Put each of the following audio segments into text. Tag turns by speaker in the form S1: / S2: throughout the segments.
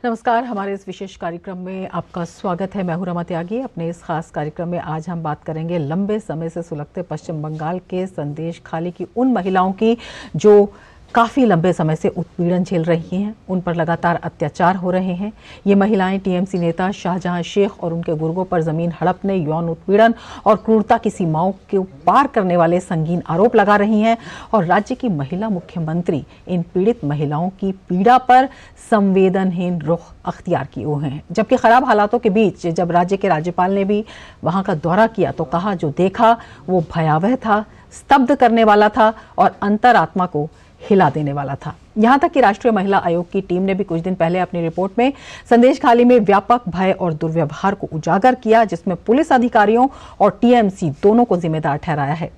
S1: नमस्कार, हमारे इस विशेष कार्यक्रम में आपका स्वागत है। मैं हूं रमा त्यागी। अपने इस खास कार्यक्रम में आज हम बात करेंगे लंबे समय से सुलगते पश्चिम बंगाल के संदेशखाली की उन महिलाओं की जो काफ़ी लंबे समय से उत्पीड़न झेल रही हैं, उन पर लगातार अत्याचार हो रहे हैं। ये महिलाएं टीएमसी नेता शाहजहां शेख और उनके गुर्गों पर जमीन हड़पने, यौन उत्पीड़न और क्रूरता की सीमाओं के पार करने वाले संगीन आरोप लगा रही हैं और राज्य की महिला मुख्यमंत्री इन पीड़ित महिलाओं की पीड़ा पर संवेदनहीन रुख अख्तियार किए हुए हैं। जबकि खराब हालातों के बीच जब राज्य के राज्यपाल ने भी वहां का दौरा किया तो कहा जो देखा वो भयावह था, स्तब्ध करने वाला था और अंतरात्मा को हिला देने वाला था। यहां तक कि राष्ट्रीय महिला आयोग की टीम ने भी कुछ दिन पहले अपनी रिपोर्ट में संदेशखाली में व्यापक भय और दुर्व्यवहार को उजागर किया, जिसमें पुलिस अधिकारियों और टीएमसी दोनों को जिम्मेदार ठहराया है।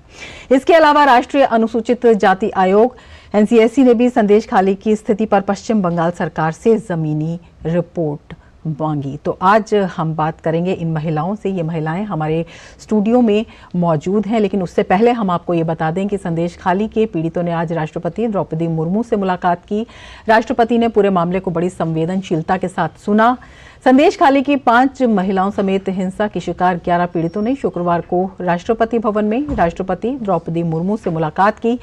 S1: इसके अलावा राष्ट्रीय अनुसूचित जाति आयोग एनसीएससी ने भी संदेशखाली की स्थिति पर पश्चिम बंगाल सरकार से जमीनी रिपोर्ट मांगी। तो आज हम बात करेंगे इन महिलाओं से। ये महिलाएं हमारे स्टूडियो में मौजूद हैं, लेकिन उससे पहले हम आपको ये बता दें कि संदेशखाली के पीड़ितों ने आज राष्ट्रपति द्रौपदी मुर्मू से मुलाकात की। राष्ट्रपति ने पूरे मामले को बड़ी संवेदनशीलता के साथ सुना। संदेशखाली की 5 महिलाओं समेत हिंसा की शिकार 11 पीड़ितों ने शुक्रवार को राष्ट्रपति भवन में राष्ट्रपति द्रौपदी मुर्मू से मुलाकात की।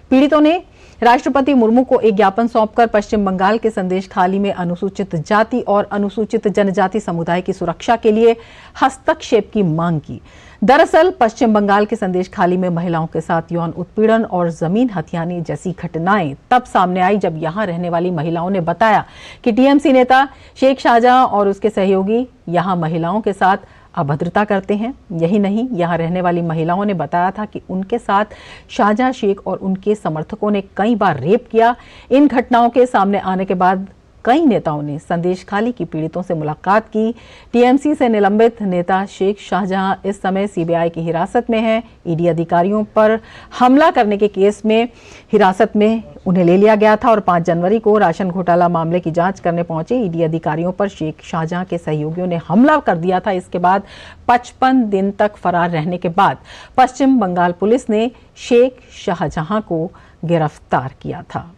S1: पीड़ितों ने राष्ट्रपति मुर्मू को एक ज्ञापन सौंपकर पश्चिम बंगाल के संदेशखाली में अनुसूचित जाति और अनुसूचित जनजाति समुदाय की सुरक्षा के लिए हस्तक्षेप की मांग की। दरअसल पश्चिम बंगाल के संदेशखाली में महिलाओं के साथ यौन उत्पीड़न और जमीन हथियाने जैसी घटनाएं तब सामने आई जब यहां रहने वाली महिलाओं ने बताया कि टीएमसी नेता शेख शाहजहां और उसके सहयोगी यहां महिलाओं के साथ अभद्रता करते हैं। यही नहीं, यहाँ रहने वाली महिलाओं ने बताया था कि उनके साथ शाहजहां शेख और उनके समर्थकों ने कई बार रेप किया। इन घटनाओं के सामने आने के बाद कई नेताओं ने संदेशखाली की पीड़ितों से मुलाकात की। टीएमसी से निलंबित नेता शेख शाहजहां इस समय सीबीआई की हिरासत में है। ईडी अधिकारियों पर हमला करने के केस में हिरासत में उन्हें ले लिया गया था और 5 जनवरी को राशन घोटाला मामले की जांच करने पहुंचे ईडी अधिकारियों पर शेख शाहजहां के सहयोगियों ने हमला कर दिया था। इसके बाद 55 दिन तक फरार रहने के बाद पश्चिम बंगाल पुलिस ने शेख शाहजहां को गिरफ्तार किया था।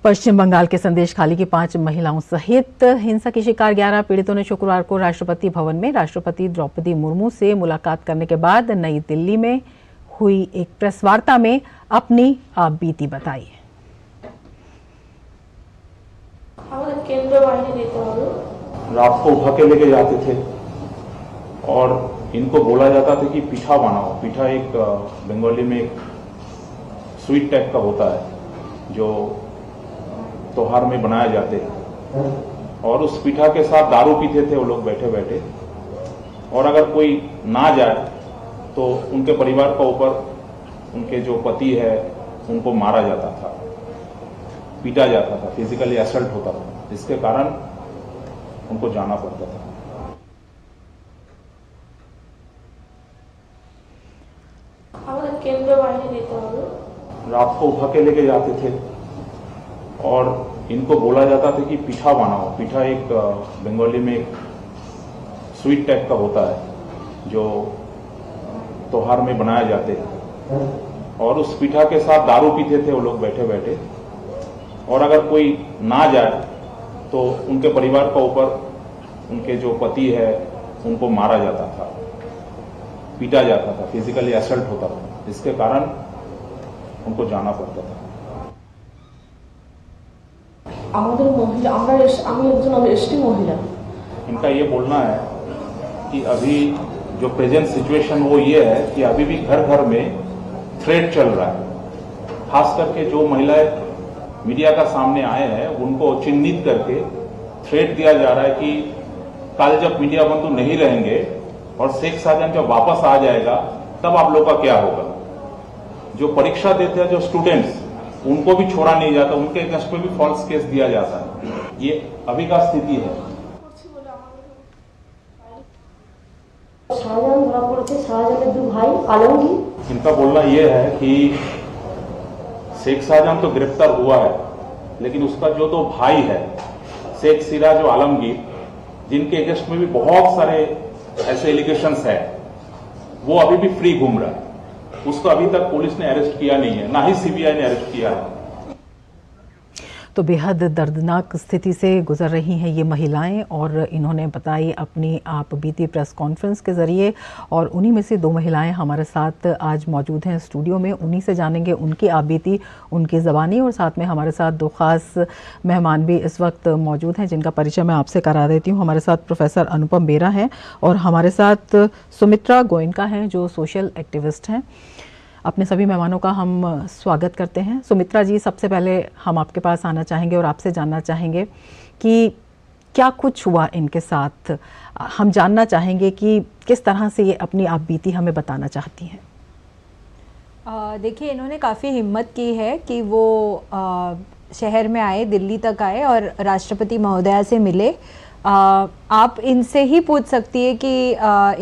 S1: पश्चिम बंगाल के संदेशखाली की 5 महिलाओं सहित हिंसा की शिकार 11 पीड़ितों ने शुक्रवार को राष्ट्रपति भवन में राष्ट्रपति द्रौपदी मुर्मू से मुलाकात करने के बाद नई दिल्ली में हुई एक प्रेस वार्ता में अपनी बीती बताई।
S2: रात को उठा के लेके जाते थे और इनको बोला जाता था कि पीठा बनाओ। पीठा एक बंगाली में एक स्वीट टाइप का होता है जो त्योहार में बनाए जाते हैं और उस पीठा के साथ दारू पीते थे वो लोग बैठे बैठे। और अगर कोई ना जाए तो उनके परिवार के ऊपर उनके जो पति है उनको मारा जाता था, पीटा जाता था, फिजिकली असल्ट होता था, जिसके कारण उनको जाना पड़ता था। रात को उठा के लेके जाते थे और इनको बोला जाता था कि पीठा बनाओ। पीठा एक बंगाली में एक स्वीट टाइप का होता है जो त्योहार में बनाए जाते हैं और उस पीठा के साथ दारू पीते थे वो लोग बैठे बैठे। और अगर कोई ना जाए तो उनके परिवार के ऊपर उनके जो पति है उनको मारा जाता था, पीटा जाता था, फिजिकली असल्ट होता था, जिसके कारण उनको जाना पड़ता था। इनका ये बोलना है कि अभी जो प्रेजेंट सिचुएशन वो ये है कि अभी भी घर घर में थ्रेट चल रहा है। खास करके जो महिलाएं मीडिया का सामने आए हैं उनको चिन्हित करके थ्रेट दिया जा रहा है कि कल जब मीडिया बंधु नहीं रहेंगे और शेख शाहजहां जब वापस आ जाएगा तब आप लोग का क्या होगा। जो परीक्षा देते हैं जो स्टूडेंट्स उनको भी छोड़ा नहीं जाता, उनके अगेंस्ट पे भी फॉल्स केस दिया जाता है। ये अभी का स्थिति है। इनका बोलना यह है कि शेख शाहजहां तो गिरफ्तार हुआ है लेकिन उसका जो दो भाई है शेख सिराज और आलमगीर, जिनके अगेंस्ट में भी बहुत सारे ऐसे एलिगेशंस है, वो अभी भी फ्री घूम रहा है। उसको अभी तक पुलिस ने अरेस्ट किया नहीं है, ना ही सीबीआई ने अरेस्ट किया है।
S1: तो बेहद दर्दनाक स्थिति से गुजर रही हैं ये महिलाएं और इन्होंने बताई अपनी आप बीती प्रेस कॉन्फ्रेंस के ज़रिए, और उन्हीं में से दो महिलाएं हमारे साथ आज मौजूद हैं स्टूडियो में। उन्हीं से जानेंगे उनकी आप बीती, उनकी ज़बानी, और साथ में हमारे साथ दो ख़ास मेहमान भी इस वक्त मौजूद हैं जिनका परिचय मैं आपसे करा देती हूँ। हमारे साथ प्रोफेसर अनुपम बेरा हैं और हमारे साथ सुमित्रा गोयनका हैं जो सोशल एक्टिविस्ट हैं। अपने सभी मेहमानों का हम स्वागत करते हैं। सुमित्रा जी, सबसे पहले हम आपके पास आना चाहेंगे और आपसे जानना चाहेंगे कि क्या कुछ हुआ इनके साथ। हम जानना चाहेंगे कि किस तरह से ये अपनी आप बीती हमें बताना चाहती हैं।
S3: देखिए, इन्होंने काफ़ी हिम्मत की है कि वो शहर में आए, दिल्ली तक आए और राष्ट्रपति महोदया से मिले। आप इनसे ही पूछ सकती है कि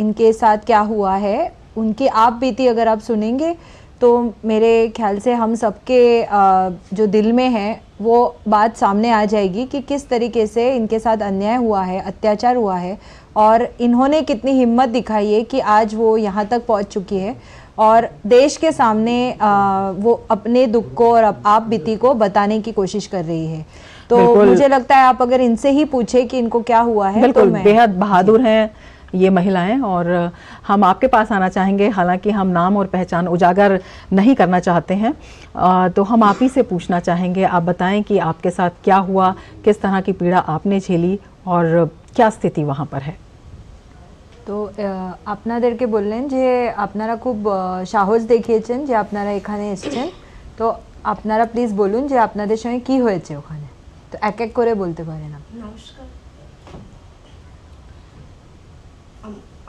S3: इनके साथ क्या हुआ है। उनकी आप बीती अगर आप सुनेंगे तो मेरे ख्याल से हम सबके जो दिल में है वो बात सामने आ जाएगी कि किस तरीके से इनके साथ अन्याय हुआ है, अत्याचार हुआ है, और इन्होंने कितनी हिम्मत दिखाई है कि आज वो यहाँ तक पहुँच चुकी है और देश के सामने वो अपने दुख को और आप बीती को बताने की कोशिश कर रही है। तो मुझे लगता है आप अगर इनसे ही पूछे कि इनको क्या हुआ है,
S1: बिल्कुल,
S3: तो
S1: बेहद बहादुर हैं ये महिलाएं। और हम आपके पास आना चाहेंगे, हालांकि हम नाम और पहचान उजागर नहीं करना चाहते हैं, तो हम आप ही से पूछना चाहेंगे, आप बताएं कि आपके साथ क्या हुआ, किस तरह की पीड़ा आपने झेली और क्या स्थिति वहाँ पर है।
S3: তো আপনাদেরকে বললেন যে আপনারা খুব সাহস দেখিয়েছেন যে আপনারা এখানে এসেছেন, তো আপনারা প্লিজ বলুন যে আপনাদের সঙ্গে কি হয়েছে ওখানে। তো এক এক করে বলতে পারেন আপনি।
S4: নমস্কার,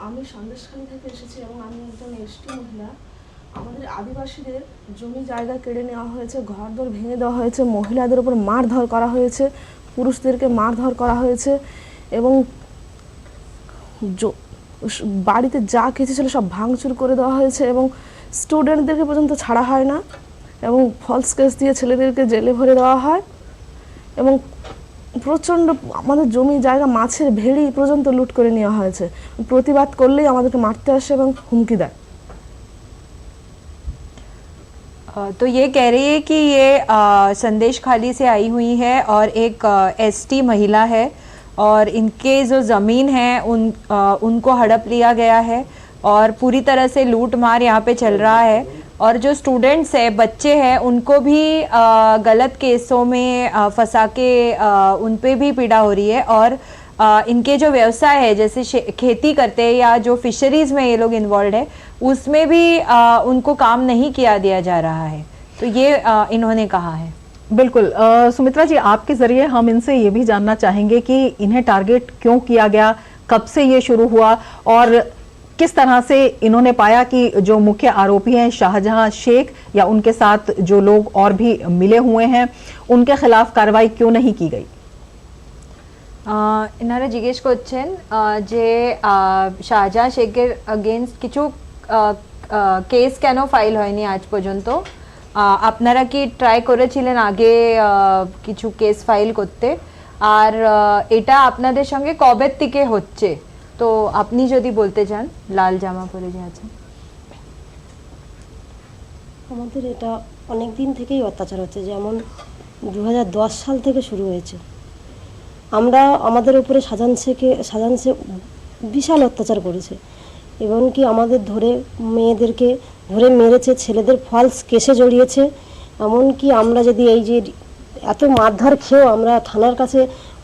S4: আমি সন্দেশখালী থেকে এসেছি এবং আমি একজন এসটি মহিলা। আমাদের আদিবাসীদের জমি জায়গা কেড়ে নেওয়া হয়েছে, ঘরদোর ভেঙে দেওয়া হয়েছে, মহিলাদের উপর মারধর করা হয়েছে, পুরুষদেরকে মারধর করা হয়েছে এবং বাড়িতে যা কিছু ছিল সব ভাঙচুর করে দেওয়া হয়েছে এবং স্টুডেন্টদেরকে পর্যন্ত ছাড়া হয় না এবং ফলস কেস দিয়ে ছেলেদেরকে জেলে ভরে দেওয়া হয় এবং প্রচণ্ড আমাদের জমি জায়গা মাছের ভেড়ি পর্যন্ত লুট করে নেওয়া হয়েছে। প্রতিবাদ করলেই আমাদেরকে মারতে আসে এবং হুমকি দেয়।
S3: तो ये कह रही है कि ये संदेशखाली से आई हुई है और एक एसटी महिला है और इनके जो ज़मीन है उनको हड़प लिया गया है और पूरी तरह से लूट मार यहाँ पे चल रहा है। और जो स्टूडेंट्स है, बच्चे हैं, उनको भी गलत केसों में फंसा के उन पे भी पीड़ा हो रही है। और इनके जो व्यवसाय है, जैसे खेती करते हैं या जो फिशरीज़ में ये लोग इन्वॉल्व है, उसमें भी उनको काम नहीं किया दिया जा रहा है। तो ये इन्होंने कहा है।
S1: बिल्कुल सुमित्रा जी, आपके ज़रिए हम इनसे ये भी जानना चाहेंगे कि इन्हें टारगेट क्यों किया गया, कब से ये शुरू हुआ और किस तरह से इन्होंने पाया कि जो मुख्य आरोपी हैं शाहजहां शेख या उनके साथ जो लोग और भी मिले हुए हैं उनके खिलाफ कार्रवाई क्यों नहीं की गई।
S3: इनारा जिज्ञेस করছেন যে শাহজাহাं শেখের अगेंस्ट কিছু কেস কেন ফাইল হয়নি আজ পর্যন্ত। আপনারা কি ট্রাই করেছিলেন আগে কিছু কেস ফাইল করতে, আর এটা আপনাদের সঙ্গে কবে থেকে হচ্ছে? তো আপনি যদি বলতে চান, লাল জামা পরে যে আছেন।
S5: আমাদের এটা অনেক দিন থেকেই অত্যাচার হচ্ছে, যেমন 2010 সাল থেকে শুরু হয়েছে। আমরা আমাদের উপরে শাহজাহান শেখ বিশাল অত্যাচার করেছে এবং কি আমাদের ধরে মেয়েদেরকে ধরে মেরেছে, ছেলেদের ফলস কেসে জড়িয়েছে। এমনকি আমরা যদি এই যে এত মারধর খেয়েও আমরা থানার কাছে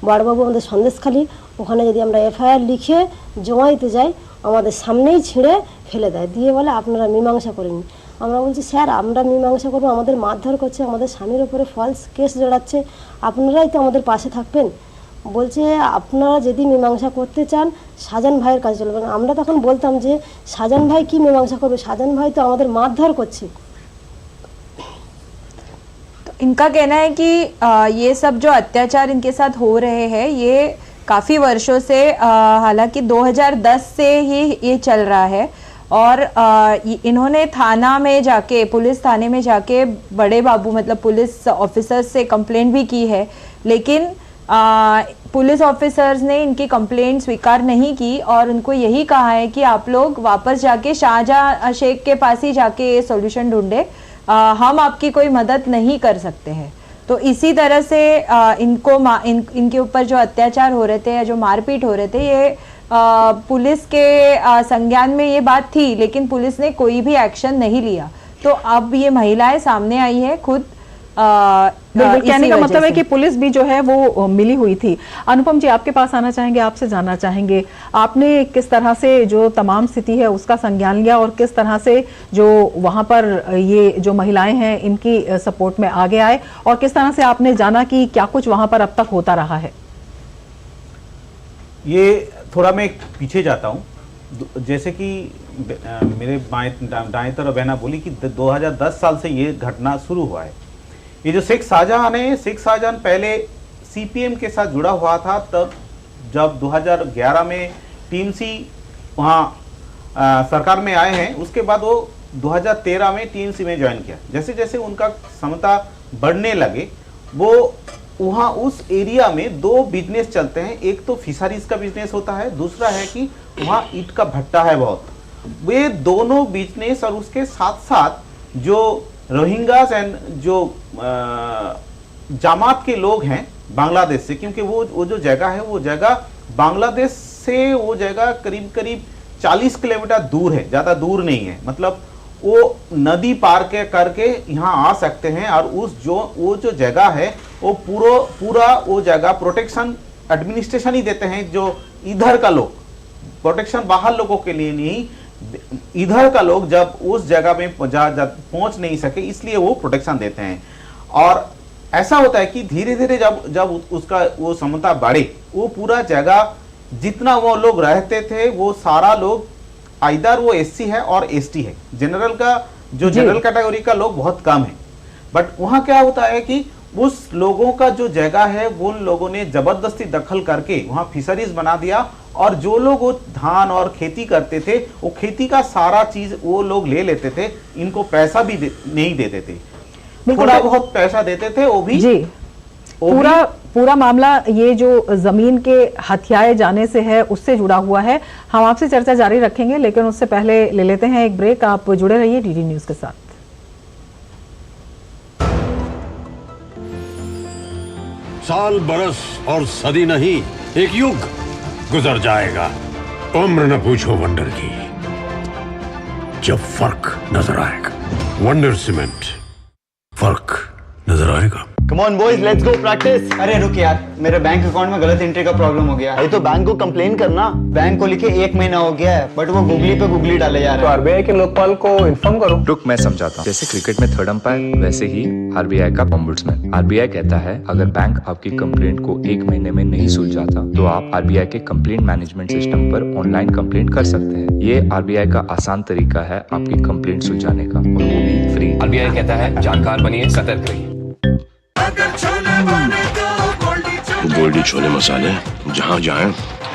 S5: বড়বাবু আমাদের সন্দেশখালী, ওখানে যদি আমরা এফআইআর লিখে জমা দিতে যাই আমাদের সামনেই ছিঁড়ে ফেলে দেয়, দিয়ে বলে আপনারা মীমাংসা করেন। আমরা বলছি স্যার আমরা মীমাংসা করবো, আমাদের মারধর করছে, আমাদের স্বামীর ওপরে ফলস কেস জড়াচ্ছে, আপনারাই তো আমাদের পাশে থাকবেন। বলছে আপনারা যদি মীমাংসা করতে চান শাহজাহান ভাইয়ের কাছে চলবেন। আমরা তখন বলতাম যে শাহজাহান ভাই কি মীমাংসা করবে, শাহজাহান ভাই তো আমাদের মারধর করছে।
S3: तो इनका कहना है कि ये सब जो अत्याचार इनके साथ हो रहे हैं ये काफ़ी वर्षों से, हालांकि 2010 से ही ये चल रहा है और इन्होंने थाना में जाके, पुलिस थाने में जाके बड़े बाबू मतलब पुलिस ऑफिसर से कंप्लेंट भी की है, लेकिन पुलिस ऑफिसर्स ने इनकी कंप्लेंट स्वीकार नहीं की और उनको यही कहा है कि आप लोग वापस जाके शाहजहां शेख के पास ही जाके ये सॉल्यूशन ढूंढे, हम आपकी कोई मदद नहीं कर सकते हैं। तो इसी तरह से इनके ऊपर जो अत्याचार हो रहे थे या जो मारपीट हो रहे थे, ये पुलिस के संज्ञान में ये बात थी, लेकिन पुलिस ने कोई भी एक्शन नहीं लिया। तो अब ये महिलाएं सामने आई है खुद।
S1: बिल्कुल, कहने का मतलब है कि पुलिस भी जो है वो मिली हुई थी। अनुपम जी, आपके पास आना चाहेंगे, आपसे जानना चाहेंगे आपने किस तरह से जो तमाम स्थिति है उसका संज्ञान लिया और किस तरह से जो वहां पर ये जो महिलाएं हैं इनकी सपोर्ट में आगे आए और किस तरह से आपने जाना कि क्या कुछ वहां पर अब तक होता रहा है?
S6: ये थोड़ा मैं पीछे जाता हूँ। जैसे कि मेरे दाएं तरफ बहना बोली कि 2010 साल से ये घटना शुरू हुआ है। ये जो शेख शाहजहां है, शेख शाहजहां पहले सीपीएम के साथ जुड़ा हुआ था। तब जब 2011 में टीएमसी वहाँ सरकार में आए हैं, उसके बाद वो 2013 में टीएमसी में ज्वाइन किया। जैसे जैसे उनका क्षमता बढ़ने लगे, वो वहाँ उस एरिया में दो बिजनेस चलते हैं। एक तो फिशरीज का बिजनेस होता है, दूसरा है कि वहाँ ईंट का भट्टा है बहुत। वे दोनों बिजनेस और उसके साथ साथ जो रोहिंग्यास एंड जो जामात के लोग हैं बांग्लादेश से, क्योंकि वो जो जगह है वो जगह बांग्लादेश से वो जगह करीब करीब 40 किलोमीटर दूर है, ज़्यादा दूर नहीं है। मतलब वो नदी पार के करके यहाँ आ सकते हैं और वो जो जगह है वो पूरा वो जगह प्रोटेक्शन एडमिनिस्ट्रेशन ही देते हैं। जो इधर का लोग प्रोटेक्शन बाहर लोगों के लिए नहीं, इधर का लोग जब उस जगह में पहुंच नहीं सके इसलिए वो प्रोटेक्शन देते हैं। और ऐसा होता है कि धीरे धीरे जब उसका वो क्षमता बढ़े, वो पूरा जगह जितना वो लोग रहते थे वो सारा लोग आइदर वो एससी है और एसटी है। जनरल का जो जनरल कैटेगरी का लोग बहुत कम है। बट वहाँ क्या होता है कि उस लोगों का जो जगह है वो लोगों ने जबरदस्ती दखल करके वहाँ फिशरीज बना दिया और जो लोग वो धान और खेती करते थे वो खेती का सारा चीज वो लोग ले लेते थे। इनको पैसा भी नहीं देते थे, थोड़ा बहुत पैसा देते थे वो भी। जी,
S1: पूरा मामला ये जो जमीन के हथियाए जाने से है उससे जुड़ा हुआ है। हम आपसे चर्चा जारी रखेंगे, लेकिन उससे पहले ले लेते हैं एक ब्रेक। आप जुड़े रहिए डीडी न्यूज के साथ।
S7: साल बरस और सदी नहीं, एक युग गुजर जाएगा। उम्र न पूछो वंडर की, जब फर्क नजर आएगा। वंडर सीमेंट, फर्क नजर आएगा।
S8: Come on boys, let's go practice। अरे रुक यार, मेरे बैंक अकाउंट में गलत एंट्री का प्रॉब्लम हो गया है। तो बैंक को कंप्लेन करना। बैंक को लिखे 1 महीना हो गया है, बट वो गूगली पे गूगली डाले जा रहे हैं। तो आरबीआई के लोकपाल को इन्फॉर्म करो।
S9: रुक, मैं समझाता हूँ। जैसे क्रिकेट में थर्ड अंपायर, वैसे ही आरबीआई का ओम्बुड्समैन। आरबीआई कहता है अगर बैंक आपकी कंप्लेंट को 1 महीने में नहीं सुलझाता तो आप आरबीआई के कंप्लेंट मैनेजमेंट सिस्टम पर ऑनलाइन कंप्लेंट कर सकते हैं। ये आरबीआई का आसान तरीका है आपकी कंप्लेंट सुलझाने का, और वो भी फ्री।
S10: आरबीआई कहता है जानकार बनिए, सतर्क रहिए।
S7: गोल्डी छोले मसाले, जहाँ जाए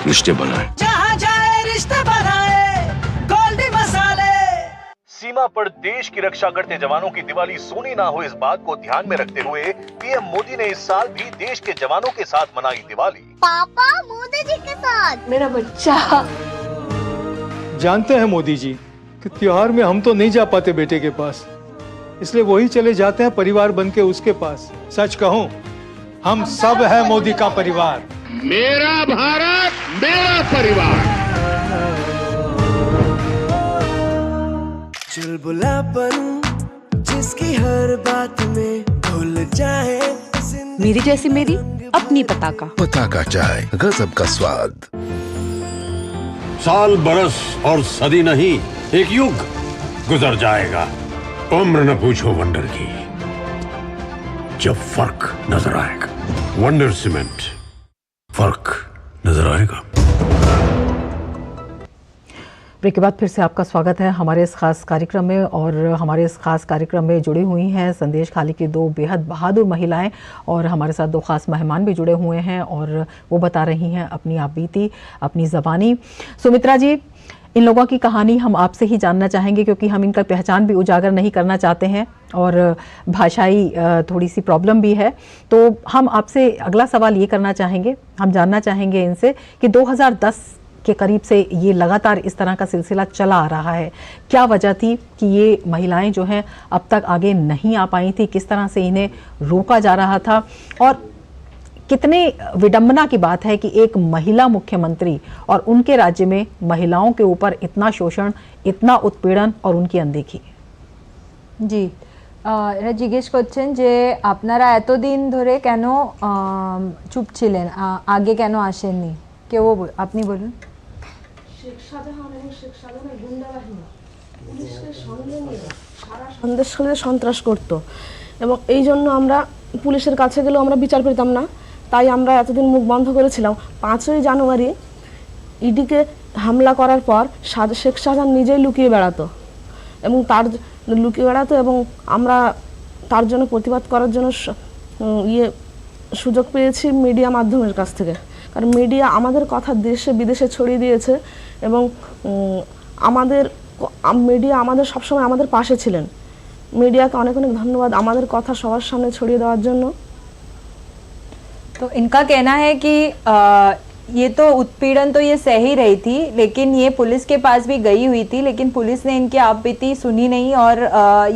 S7: रिश्ते बनाए,
S11: जहाँ जाए रिश्ते बनाए, गोल्डी मसाले।
S12: सीमा पर देश की रक्षा करते जवानों की दिवाली सोनी ना हो, इस बात को ध्यान में रखते हुए पीएम मोदी ने इस साल भी देश के जवानों के साथ मनाई दिवाली।
S13: पापा मोदी जी के साथ।
S14: मेरा बच्चा।
S15: जानते हैं मोदी जी कि त्योहार में हम तो नहीं जा पाते बेटे के पास, इसलिए वही चले जाते हैं परिवार बन के उसके पास। सच कहूं, हम सब है मोदी का परिवार।
S7: मेरा भारत मेरा परिवार।
S11: चुलबुलापन जिसकी हर बात में भूल जाए।
S14: मेरी जैसी मेरी अपनी पताका।
S7: पताका चाय, गजब का स्वाद। साल बरस और सदी नहीं, एक युग गुजर जाएगा। उम्र न पूछो वंडर की, जब फर्क नजर आएगा। वंडर सीमेंट, फर्क नजर आएगा।
S1: ब्रेक के बाद फिर से आपका स्वागत है हमारे इस खास कार्यक्रम में। और हमारे इस खास कार्यक्रम में जुड़ी हुई हैं संदेश खाली की 2 बेहद बहादुर महिलाएं, और हमारे साथ 2 खास मेहमान भी जुड़े हुए हैं और वो बता रही हैं अपनी आप बीती, अपनी ज़बानी। सुमित्रा जी, इन लोगों की कहानी हम आपसे ही जानना चाहेंगे, क्योंकि हम इनका पहचान भी उजागर नहीं करना चाहते हैं और भाषाई थोड़ी सी प्रॉब्लम भी है। तो हम आपसे अगला सवाल ये करना चाहेंगे, हम जानना चाहेंगे इनसे कि 2010 के करीब से ये लगातार इस तरह का सिलसिला चला आ रहा है। क्या वजह थी कि ये महिलाएं जो हैं अब तक आगे नहीं आ पाई थी, किस तरह से इन्हें रोका जा रहा था, और कितने विडंबना की बात है कि एक महिला मुख्यमंत्री और उनके राज्य में महिलाओं के ऊपर इतना शोषण, इतना उत्पीड़न और उनकी अनदेखी।
S3: जी জিজ্ঞেস করছেন যে আপনারা এতদিন ধরে কেন চুপ ছিলেন, আগে কেন আসেননি, কেউ আপনি বলুন।
S4: শেখ শাহজাহান এবং শেখ শাহজাহানের গুন্ডাবাহিনী পুলিশকে সঙ্গে নিয়ে সারা সন্দেশখালীতে সন্ত্রাস করত এবং এই জন্য আমরা পুলিশের কাছে গেলেও আমরা বিচার পেতাম না, তাই আমরা এতদিন মুখ বন্ধ করেছিলাম। 5ই জানুয়ারি ইডিকে হামলা করার পর শেখ শাহজাহান নিজেই লুকিয়ে বেড়াতো এবং এবং আমরা তার জন্য প্রতিবাদ করার জন্য সুযোগ পেয়েছি মিডিয়া মাধ্যমের কাছ থেকে, কারণ মিডিয়া আমাদের কথা দেশে বিদেশে ছড়িয়ে দিয়েছে এবং মিডিয়া আমাদের সবসময় আমাদের পাশে ছিলেন। মিডিয়াকে অনেক অনেক ধন্যবাদ আমাদের কথা সবার সামনে ছড়িয়ে দেওয়ার জন্য।
S3: तो इनका कहना है कि ये तो उत्पीड़न तो ये सह ही रही थी, लेकिन ये पुलिस के पास भी गई हुई थी, लेकिन पुलिस ने इनकी आप बीती सुनी नहीं और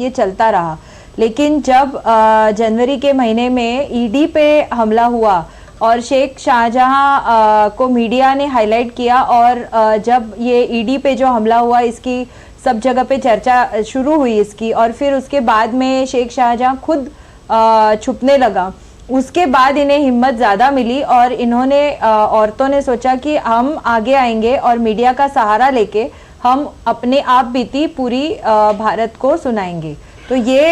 S3: ये चलता रहा। लेकिन जब जनवरी के महीने में ईडी पे हमला हुआ और शेख शाहजहां को मीडिया ने हाईलाइट किया और जब ये ईडी पे जो हमला हुआ इसकी सब जगह पे चर्चा शुरू हुई इसकी, और फिर उसके बाद में शेख शाहजहां खुद छुपने लगा, उसके बाद इन्हें हिम्मत ज़्यादा मिली और इन्होंने औरतों ने सोचा कि हम आगे आएंगे और मीडिया का सहारा लेके हम अपने आप बीती पूरी भारत को सुनाएंगे। तो ये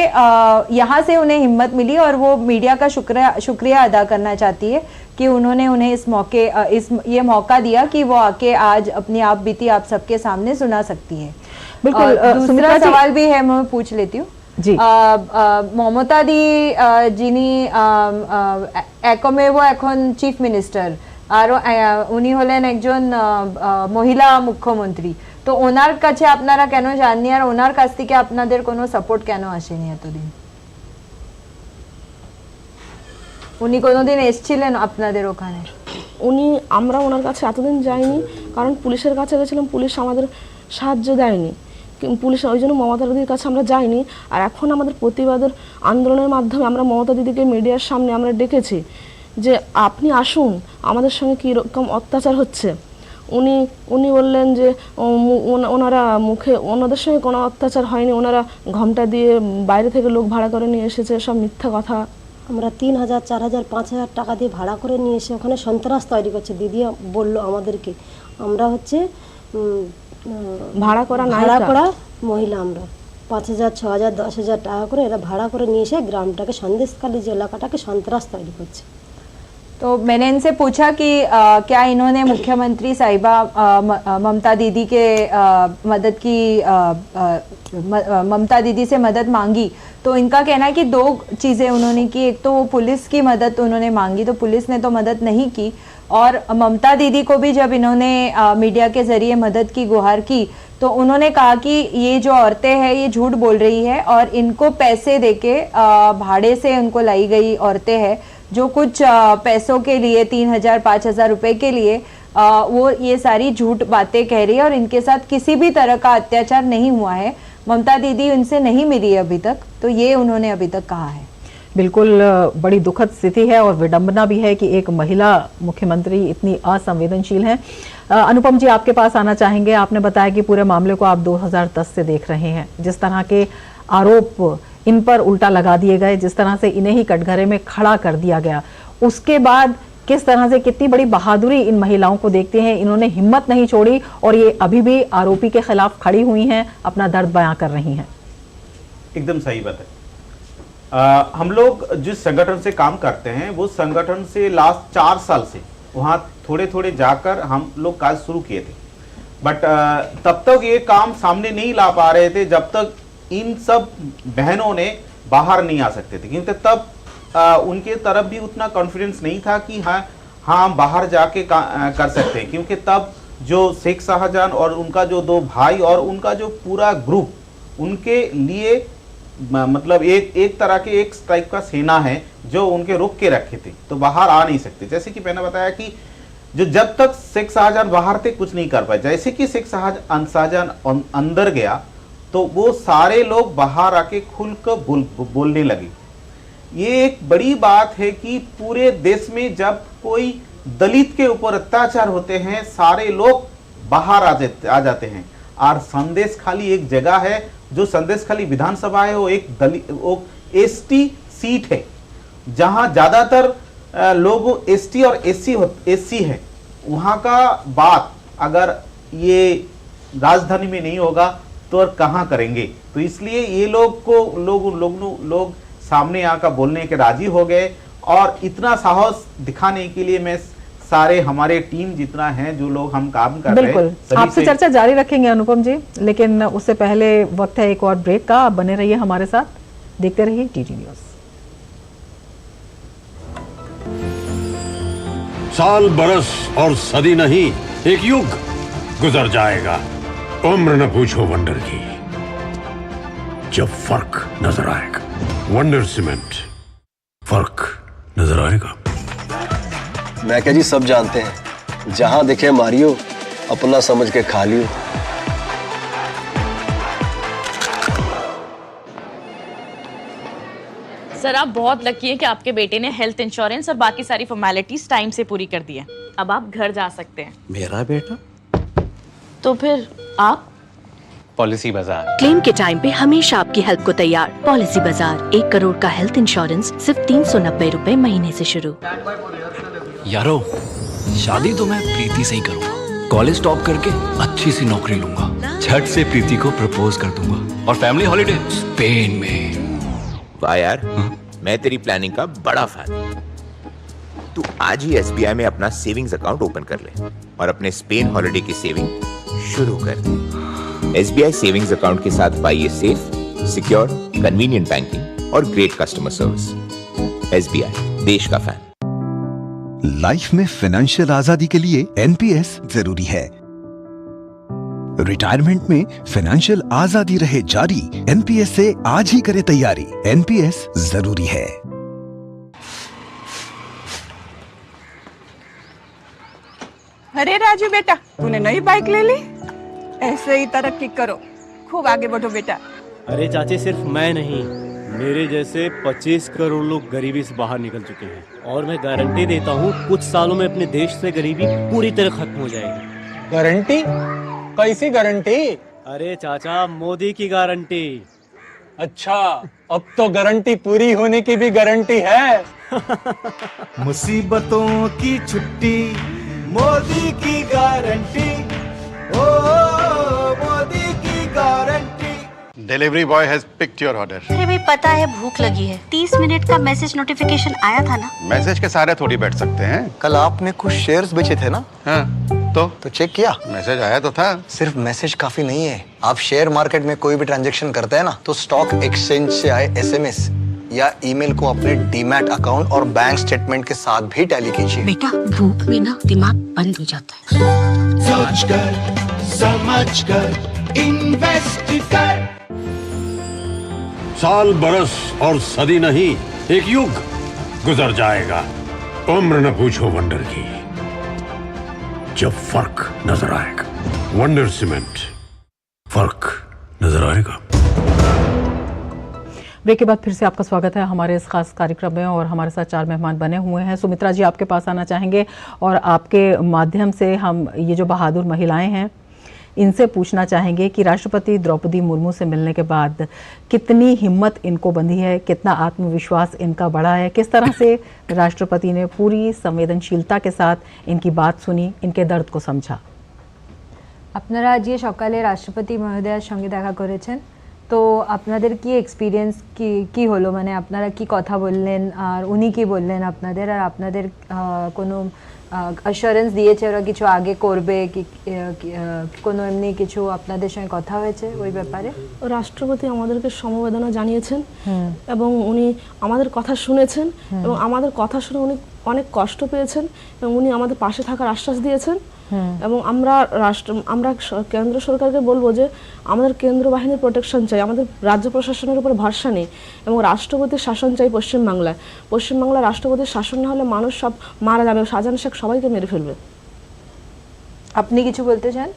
S3: यहाँ से उन्हें हिम्मत मिली और वो मीडिया का शुक्रिया अदा करना चाहती है कि उन्होंने उन्हें ये मौका दिया कि वो आके आज अपनी आप बीती आप सबके सामने सुना सकती है।
S1: बिल्कुल।
S3: दूसरा सवाल भी है, मैं पूछ लेती हूँ। মমতা দি যিনি একমেव এখন চিফ মিনিস্টার আর উনি হলেন একজন মহিলা মুখ্যমন্ত্রী, তো ওনার কাছে আপনারা কেন যাননি আর ওনার কাছ থেকে আপনাদের কোনো সাপোর্ট কেন আসেনি এতদিন? উনি কোনোদিন এসেছিলেন আপনাদের ওখানে?
S4: আমরা ওনার কাছে এতদিন যাইনি কারণ পুলিশের কাছে গেছিলাম, পুলিশ আমাদের সাহায্য দেয়নি, পুলিশ ওই জন্য মমতা দিদির কাছে আমরা যাইনি। আর এখন আমাদের প্রতিবাদের আন্দোলনের মাধ্যমে আমরা মমতা দিদিকে মিডিয়ার সামনে আমরা ডেকেছি যে আপনি আসুন, আমাদের সঙ্গে কীরকম অত্যাচার হচ্ছে। উনি বললেন যে ওনারা ওনাদের সঙ্গে কোনো অত্যাচার হয়নি, ওনারা ঘোমটা দিয়ে বাইরে থেকে লোক ভাড়া করে নিয়ে এসেছে, সব মিথ্যা কথা।
S5: আমরা 3000, 4000, 5000 টাকা দিয়ে ভাড়া করে নিয়ে এসে ওখানে সন্ত্রাস তৈরি করছে। দিদি বললো আমাদেরকে আমরা হচ্ছে
S4: ভাড়া করা
S5: মহিলা, আমরা 5000, 6000, 10,000 টাকা করে এরা ভাড়া করে নিয়ে এসে গ্রামটাকে সন্দেশখালী যে এলাকাটাকে সন্ত্রাস তৈরি করছে।
S3: तो मैंने इनसे पूछा कि क्या इन्होंने मुख्यमंत्री साहिबा ममता दीदी के ममता दीदी से मदद मांगी, तो इनका कहना है कि दो चीज़ें उन्होंने की। एक तो वो पुलिस की मदद उन्होंने मांगी, तो पुलिस ने तो मदद नहीं की, और ममता दीदी को भी जब इन्होंने मीडिया के ज़रिए मदद की गुहार की तो उन्होंने कहा कि ये जो औरतें हैं ये झूठ बोल रही है और इनको पैसे देके भाड़े से उनको लाई गई औरतें हैं जो कुछ पैसों के लिए 3000, 5000 रुपए के लिए वो ये सारी झूठ बातें कह रही है और इनके साथ किसी भी तरह का अत्याचार नहीं हुआ है। ममता दीदी उनसे नहीं मिली अभी तक, तो ये उन्होंने अभी तक कहा है।
S1: बिल्कुल बड़ी दुखद स्थिति है और विडंबना भी है कि एक महिला मुख्यमंत्री इतनी असंवेदनशील है। अनुपम जी, आपके पास आना चाहेंगे। आपने बताया कि पूरे मामले को आप 2010 से देख रहे हैं, जिस तरह के आरोप इन पर उल्टा लगा दिए गए, जिस तरह से इन्हें ही कटघरे में खड़ा कर दिया गया, उसके बाद किस तरह से कितनी बड़ी बहादुरी इन महिलाओं को देखते हैं। इन्होंने हिम्मत नहीं छोड़ी और ये अभी भी आरोपी के खिलाफ खड़ी हुई हैं, अपना दर्द बयां कर रही हैं।
S6: एकदम सही बात है। हम लोग जिस संगठन से काम करते हैं वो संगठन से लास्ट 4 साल से वहाँ थोड़े थोड़े जाकर हम लोग काज शुरू किए थे, बट तब तक ये काम सामने नहीं ला पा रहे थे जब तक इन सब बहनों ने बाहर नहीं आ सकते थे, क्योंकि तब उनके तरफ भी उतना कॉन्फिडेंस नहीं था कि हाँ हम बाहर जाके कर सकते हैं, क्योंकि तब जो शेख शाहजहां और उनका जो 2 भाई और उनका जो पूरा ग्रुप, उनके लिए मतलब एक तरह के एक टाइप का सेना है जो उनके रोक के रखे थे, तो बाहर आ नहीं सकते। जैसे कि मैंने बताया कि जो जब तक शेख शाहजहां बाहर थे कुछ नहीं कर पाए, जैसे कि शेख शाहजहां अंदर गया तो वो सारे लोग बाहर आके खुलकर बोलने लगे। ये एक बड़ी बात है कि पूरे देश में जब कोई दलित के ऊपर अत्याचार होते हैं सारे लोग बाहर आ जाते हैं। और संदेश खाली एक जगह है, जो संदेश खाली विधानसभा है, वो एसटी सीट है जहां ज्यादातर लोग एसटी और एससी है। वहां का बात अगर ये राजधानी में नहीं होगा तो और कहां करेंगे। तो इसलिए ये लोग सामने आकर बोलने के राजी हो गए। और इतना साहस दिखाने के लिए मैं सारे हमारे टीम जितना है जो लोग हम काम कर रहे हैं,
S1: बिल्कुल आपसे चर्चा जारी रखेंगे अनुपम जी, लेकिन उससे पहले वक्त है एक और ब्रेक का। आप बने रहिए हमारे साथ, देखते रहिए टीटी न्यूज़।
S7: साल बरस और सदी नहीं, एक युग गुजर जाएगा। उम्र न पूछो वंडर की, जब फर्क नजर आएगा। वंडर सीमेंट, फर्क नजर आएगा।
S16: मैं क्या जी, सब जानते हैं, जहां दिखे मारियो, अपना समझ के खा लियो।
S17: सर आप बहुत लकी हैं कि आपके बेटे ने हेल्थ इंश्योरेंस और बाकी सारी फॉर्मेलिटीज टाइम से पूरी कर दी है। अब आप घर जा सकते हैं।
S16: मेरा बेटा?
S17: तो फिर आप?
S10: पॉलिसी बाजार।
S14: क्लेम के टाइम पे हमेशा आपकी हेल्प को तैयार। पॉलिसी बाजार, 1 करोड़ का हेल्थ इंश्योरेंस सिर्फ 390 रुपए महीने से शुरू।
S18: यारो, शादी तो मैं प्रीति से ही करूंगा। कॉलेज टॉप करके अच्छी सी नौकरी लूंगा, झट से प्रीति को प्रपोज कर दूंगा और फैमिली हॉलिडे स्पेन में।
S19: वाह यार, मैं तेरी प्लानिंग का बड़ा फैन। तू आज ही एसबीआई में अपना सेविंग्स अकाउंट ओपन कर ले और अपने स्पेन हॉलिडे की सेविंग शुरू कर दे। एसबीआई सेविंग्स अकाउंट के साथ पाइए सेफ, सिक्योर, कन्वीनियंट बैंकिंग और ग्रेट कस्टमर सर्विस। एसबीआई, देश का फैन।
S20: लाइफ में फाइनेंशियल आजादी के लिए एनपीएस जरूरी है। रिटायरमेंट में फाइनेंशियल आजादी रहे जारी, एनपीएस से आज ही करे तैयारी। एनपीएस जरूरी है।
S21: अरे राजू बेटा, तूने नई बाइक ले ली? ऐसे ही तरक्की करो, खूब आगे बढ़ो बेटा।
S22: अरे चाची, सिर्फ मैं नहीं, मेरे जैसे 25 करोड़ लोग गरीबी से बाहर निकल चुके हैं और मैं गारंटी देता हूँ कुछ सालों में अपने देश से गरीबी पूरी तरह खत्म हो जाएगी। गारंटी? कैसी गारंटी? अरे चाचा, मोदी की गारंटी। अच्छा, अब तो गारंटी पूरी होने की भी गारंटी है।
S11: मुसीबतों की छुट्टी, मोदी की गारंटी, ओ मोदी की guarantee.
S23: Delivery boy has picked your order.
S24: अरे भाई, पता है भूख लगी है। 30 मिनट का मैसेज नोटिफिकेशन आया था ना?
S23: मैसेज के सारे थोड़ी बैठ सकते हैं।
S8: कल आपने कुछ शेयर्स बेचे थे ना?
S23: हाँ, तो
S8: चेक किया?
S23: मैसेज आया तो था।
S8: सिर्फ मैसेज काफी नहीं है। आप शेयर मार्केट में कोई भी ट्रांजैक्शन करते हैं ना, तो स्टॉक एक्सचेंज से आए एसएमएस या ईमेल को अपने डीमैट अकाउंट और बैंक स्टेटमेंट के साथ भी टैली कीजिए।
S24: बेटा, भूख में ना दिमाग बंद हो जाता है।
S11: सोच कर, समझ कर, इन्वेस्ट कर।
S7: साल बरस और सदी नहीं, एक युग गुजर जाएगा। उम्र न पूछो वंडर की, जब फर्क नजर आएगा। वंडर सीमेंट, फर्क नजर आएगा।
S1: ब्रेक के बाद फिर से आपका स्वागत है हमारे इस खास कार्यक्रम में और हमारे साथ 4 मेहमान बने हुए हैं। सुमित्रा जी, आपके पास आना चाहेंगे और आपके माध्यम से हम ये जो बहादुर महिलाएं हैं इनसे पूछना चाहेंगे कि राष्ट्रपति द्रौपदी मुर्मू से मिलने के बाद कितनी हिम्मत इनको बंधी है, कितना आत्मविश्वास इनका बढ़ा है, किस तरह से राष्ट्रपति ने पूरी संवेदनशीलता के साथ इनकी बात सुनी, इनके दर्द को समझा।
S3: আপনারা আজকে সকালে রাষ্ট্রপতি মহোদয়ের সঙ্গে দেখা করেছেন, তো আপনাদের কি এক্সপিরিয়েন্স কি হলো, মানে আপনারা কি কথা বললেন আর উনি কি বললেন আপনাদের, আর আপনাদের কোনো অ্যাসুরেন্স দিয়েছে ওরা কিছু আগে করবে কি কোনো এমনি কিছু আপনাদের সঙ্গে কথা হয়েছে ওই ব্যাপারে?
S4: রাষ্ট্রপতি আমাদেরকে সমবেদনা জানিয়েছেন এবং উনি আমাদের কথা শুনেছেন এবং আমাদের কথা শুনে উনি অনেক কষ্ট পেয়েছেন এবং উনি আমাদের পাশে থাকার আশ্বাস দিয়েছেন এবং আমরা কেন্দ্র সরকারকে বলবো যে আমাদের কেন্দ্র বাহিনীর প্রোটেকশন চাই, আমাদের রাজ্য প্রশাসনের উপর ভরসা নেই এবং রাষ্ট্রপতির শাসন চাই পশ্চিমবাংলায়। পশ্চিমবাংলায় রাষ্ট্রপতির শাসন না হলে মানুষ সব মারা যাবে, শাহজাহান শেখ সবাইকে মেরে ফেলবে।
S3: আপনি কিছু বলতে চান?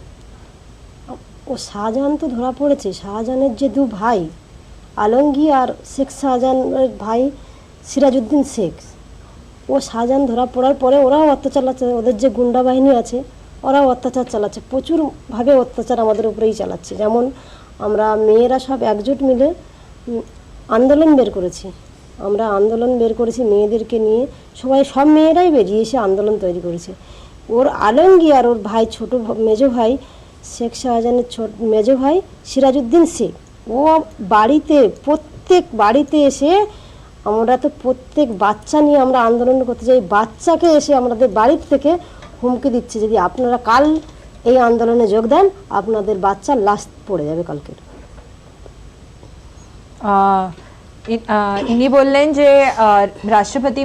S5: ও শাহজাহান তো ধরা পড়েছে, শাহজাহানের যে দু ভাই আলমগীর আর শেখ শাহজাহানের ভাই সিরাজউদ্দিন শেখ, ও শাহজাহান ধরা পড়ার পরে ওরাও অত্যাচার চালাচ্ছে, ওদের যে গুন্ডা বাহিনী আছে ওরাও অত্যাচার চালাচ্ছে, প্রচুরভাবে অত্যাচার আমাদের উপরেই চালাচ্ছে। যেমন আমরা মেয়েরা সব একজোট মিলে আন্দোলন বের করেছি, মেয়েদেরকে নিয়ে সব মেয়েরাই বেরিয়ে এসে আন্দোলন তৈরি করেছে। ওর আলমগীর আর ওর ভাই মেজো ভাই শেখ শাহজাহানের মেজো ভাই সিরাজউদ্দিন শেখ, ও প্রত্যেক বাড়িতে এসে, আমরা তো প্রত্যেক বাচ্চা নিয়ে আমরা আন্দোলন করতে যাই, বাচ্চাকে এসে আমাদের বাড়ির থেকে হুমকি দিচ্ছে যদি আপনারা কাল এই আন্দোলনে যোগ দেন আপনাদের বাচ্চা লাশ পড়ে যাবে কালকে।
S3: इन्हीं बोल रहे हैं जे राष्ट्रपति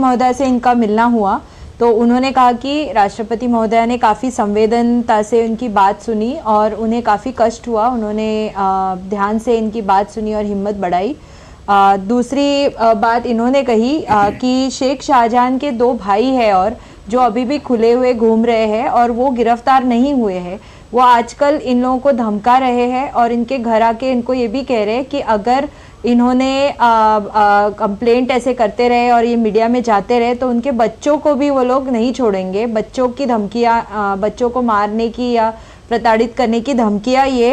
S3: महोदय से इनका मिलना हुआ तो उन्होंने कहा कि राष्ट्रपति महोदया ने काफ़ी संवेदनता से उनकी बात सुनी और उन्हें काफ़ी कष्ट हुआ, उन्होंने ध्यान से इनकी बात सुनी और हिम्मत बढ़ाई। दूसरी बात इन्होंने कही कि शेख शाहजहान के 2 भाई हैं और जो अभी भी खुले हुए घूम रहे हैं और वो गिरफ्तार नहीं हुए हैं, वो आजकल इन लोगों को धमका रहे हैं और इनके घर आके इनको ये भी कह रहे हैं कि अगर इन्होंने कंप्लेंट ऐसे करते रहे और ये मीडिया में जाते रहे तो उनके बच्चों को भी वो लोग नहीं छोड़ेंगे। बच्चों की धमकियाँ, बच्चों को मारने की या प्रताड़ित करने की धमकियाँ ये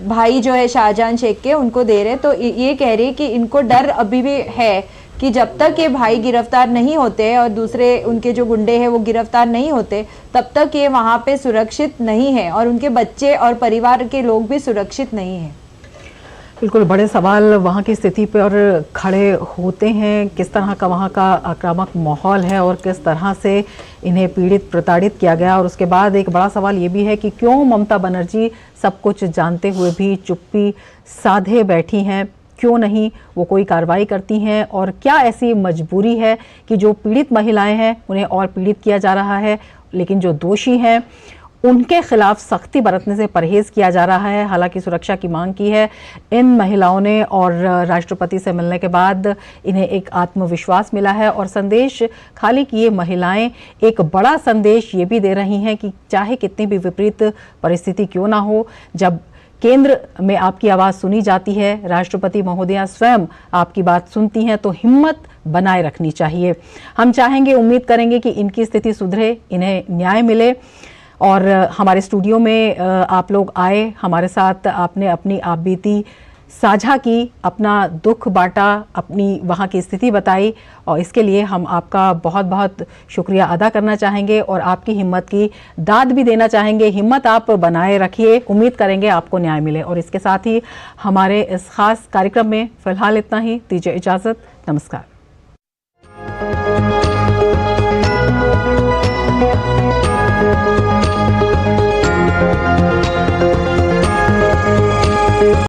S3: भाई जो है शाहजहान शेख के उनको दे रहे। तो ये कह रही है कि इनको डर अभी भी है कि जब तक ये भाई गिरफ्तार नहीं होते और दूसरे उनके जो गुंडे हैं वो गिरफ्तार नहीं होते तब तक ये वहाँ पे सुरक्षित नहीं है और उनके बच्चे और परिवार के लोग भी सुरक्षित नहीं हैं।
S1: बिल्कुल बड़े सवाल वहाँ की स्थिति पर खड़े होते हैं, किस तरह का वहाँ का आक्रामक माहौल है और किस तरह से इन्हें पीड़ित प्रताड़ित किया गया। और उसके बाद एक बड़ा सवाल ये भी है कि क्यों ममता बनर्जी सब कुछ जानते हुए भी चुप्पी साधे बैठी हैं, क्यों नहीं वो कोई कार्रवाई करती हैं और क्या ऐसी मजबूरी है कि जो पीड़ित महिलाएं हैं उन्हें और पीड़ित किया जा रहा है, लेकिन जो दोषी हैं उनके खिलाफ सख्ती बरतने से परहेज किया जा रहा है। हालांकि सुरक्षा की मांग की है इन महिलाओं ने और राष्ट्रपति से मिलने के बाद इन्हें एक आत्मविश्वास मिला है और संदेश खाली कि ये महिलाएं एक बड़ा संदेश ये भी दे रही हैं कि चाहे कितनी भी विपरीत परिस्थिति क्यों ना हो, जब केंद्र में आपकी आवाज़ सुनी जाती है, राष्ट्रपति महोदया स्वयं आपकी बात सुनती हैं, तो हिम्मत बनाए रखनी चाहिए। हम चाहेंगे, उम्मीद करेंगे कि इनकी स्थिति सुधरे, इन्हें न्याय मिले। और हमारे स्टूडियो में आप लोग आए, हमारे साथ आपने अपनी आपबीती साझा की, अपना दुख बांटा, अपनी वहाँ की स्थिति बताई और इसके लिए हम आपका बहुत बहुत शुक्रिया अदा करना चाहेंगे और आपकी हिम्मत की दाद भी देना चाहेंगे। हिम्मत आप बनाए रखिए, उम्मीद करेंगे आपको न्याय मिले। और इसके साथ ही हमारे इस खास कार्यक्रम में फ़िलहाल इतना ही, दीजिए इजाज़त, नमस्कार।